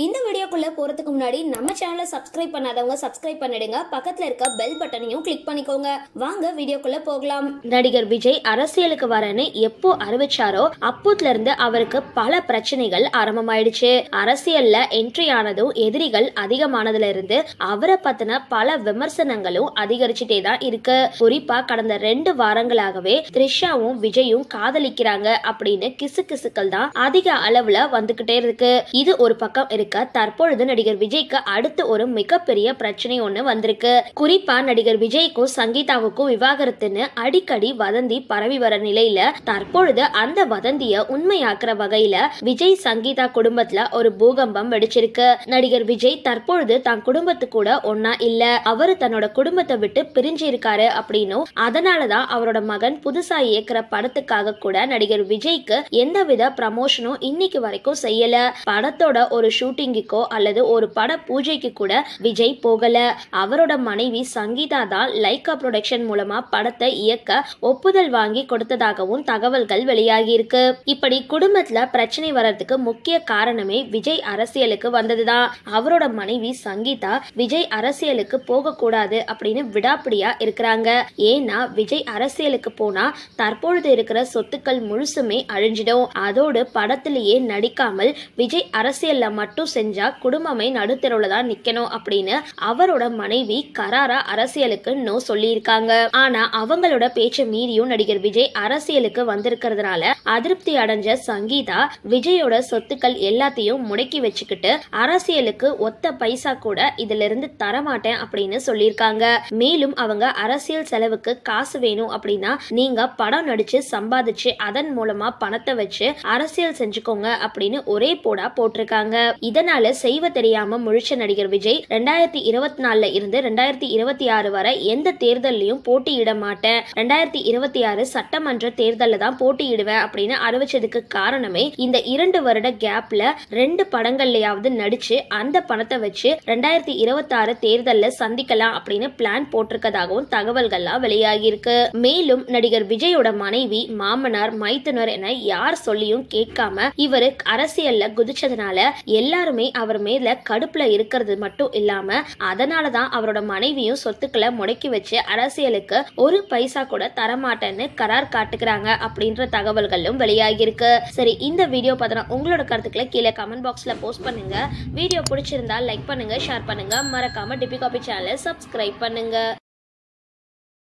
இந்த வீடியோக்குள்ள போறதுக்கு முன்னாடி நம்ம சேனலை சப்ஸ்கிரைப் பண்ணாதவங்க சப்ஸ்கிரைப் பண்ணிடுங்க, பக்கத்துல இருக்க பெல் பட்டனையும் கிளிக் பண்ணிக்கோங்க. வாங்க வீடியோக்குள்ள போகலாம். நடிகர் விஜய் அரசியலுக்கு வரேன்னு எப்போ அறிவிச்சாரோ அப்போதுல இருந்து அவருக்கு பல பிரச்சனைகள் ஆரம்பமாயிடுச்சு. அரசியல்ல என்ட்ரி ஆனதும் எதிரிகள் அதிகமானதுல இருந்து அவரை பத்தின பல விமர்சனங்களும் அதிகரிச்சுட்டே தான் இருக்கு. குறிப்பா கடந்த 2 வாரங்களாகவே த்ரிஷாவும் விஜயும் காதலிக்கிறாங்க அப்படின்னு கிசுகிசுக்கள் தான் அதிக அளவுல வந்துகிட்டே இருக்கு. இது ஒரு பக்கம் இருக்கு. தற்பொழுது நடிகர் விஜய்க்கு அடுத்து ஒரு மிகப்பெரிய பிரச்சனை ஒண்ணு வந்திருக்கு. குறிப்பா நடிகர் விஜய்க்கும் சங்கீதாவுக்கும் விவாகரத்துன்னு அடிக்கடி வதந்தி பரவி வர நிலையில தற்பொழுது அந்த வதந்திய உண்மையாக்குற வகையில விஜய் சங்கீதா குடும்பத்துல ஒரு பூகம்பம் வெடிச்சிருக்கு. நடிகர் விஜய் தற்பொழுது தான் குடும்பத்து கூட ஒன்னா இல்ல, அவரு தன்னோட குடும்பத்தை விட்டு பிரிஞ்சு இருக்காரு அப்படின்னும், அதனாலதான் அவரோட மகன் புதுசா இயக்குற படத்துக்காக கூட நடிகர் விஜய்க்கு எந்தவித ப்ரமோஷனும் இன்னைக்கு வரைக்கும் செய்யல. படத்தோட ஒரு ஷூட்டிங்குக்கோ அல்லது ஒரு பட பூஜைக்கு கூட விஜய் போகல. அவரோட மனைவி சங்கீதா தான் லைகா புரொடக்ஷன் மூலமா படத்தை இயக்க ஒப்புதல் வாங்கி கொடுத்ததாகவும் தகவல்கள் வெளியாகி இருக்கு. இப்படி குடும்பத்துல பிரச்சனை வர்றதுக்கு முக்கிய காரணமே விஜய் அரசியலுக்கு வந்ததுதான். அவரோட மனைவி சங்கீதா விஜய் அரசியலுக்கு போக கூடாது அப்படின்னு விடாப்பிடியா இருக்கிறாங்க. ஏன்னா விஜய் அரசியலுக்கு போனா தற்பொழுது இருக்கிற சொத்துக்கள் முழுசுமே அழிஞ்சிடும். அதோடு படத்திலேயே நடிக்காமல் விஜய் அரசியல்ல மட்டும் செஞ்சா குடும்பமே நடுத்தெருவுல தான் நிக்கணும் அப்படின்னு அவரோட மனைவி கராரா அரசியலுக்கு நோ சொல்லியிருக்காங்க. ஆனா அவங்களோட பேச்ச மீறியும் நடிகர் விஜய் அரசியலுக்கு வந்திருக்கிறதுனால அதிருப்தி அடைஞ்ச சங்கீதா விஜயோட சொத்துக்கள் எல்லாத்தையும் முடக்கி வச்சுக்கிட்டு அரசியலுக்கு ஒத்த பைசா கூட இதுல இருந்து தரமாட்டேன் அப்படின்னு சொல்லியிருக்காங்க. மேலும் அவங்க அரசியல் செலவுக்கு காசு வேணும் அப்படின்னா நீங்க படம் நடிச்சு சம்பாதிச்சு அதன் மூலமா பணத்தை வச்சு அரசியல் செஞ்சுக்கோங்க அப்படின்னு ஒரே போடா போட்டிருக்காங்க. இதனால செய்வ தெரியாம முழிச்ச நடிகர் விஜய் 2024 இருந்து 2026 வரை எந்த தேர்தலையும் போட்டியிட மாட்டேன், 2026 சட்டமன்ற தேர்தலில் தான் போட்டியிடுவேன் அப்படின்னு அறிவிச்சதுக்கு காரணமே இந்த 2 வருட கேப்ல 2 படங்கள்லயாவது நடிச்சு அந்த பணத்தை வச்சு 2026 தேர்தலில் சந்திக்கலாம் அப்படின்னு பிளான் போட்டிருக்கதாகவும் தகவல்கள்லாம் வெளியாகி இருக்கு. மேலும் நடிகர் விஜயோட மனைவி, மாமனார், மைத்துனர் என யார் சொல்லியும் கேட்காம இவரு அரசியல்ல குதிச்சதுனால எல்லாருமே அவர் மேல கடுப்புல இருக்கிறது மட்டும் இல்லாம அதனாலதான் அவரோட மனைவியும் சொத்துக்களை முடக்கி வச்சு அரசியலுக்கு ஒரு பைசா கூட தரமாட்டேன்னு கரார் காட்டுக்கிறாங்க அப்படின்ற தகவல்களும் வெளியாகி இருக்கு. சரி, இந்த வீடியோ பார்த்தா உங்களோட கருத்துக்களை கீழே கமெண்ட் பாக்ஸ்ல போஸ்ட் பண்ணுங்க. வீடியோ பிடிச்சிருந்தா லைக் பண்ணுங்க, ஷேர் பண்ணுங்க, மறக்காம டிபி காபி சேனலை சப்ஸ்கிரைப் பண்ணுங்க.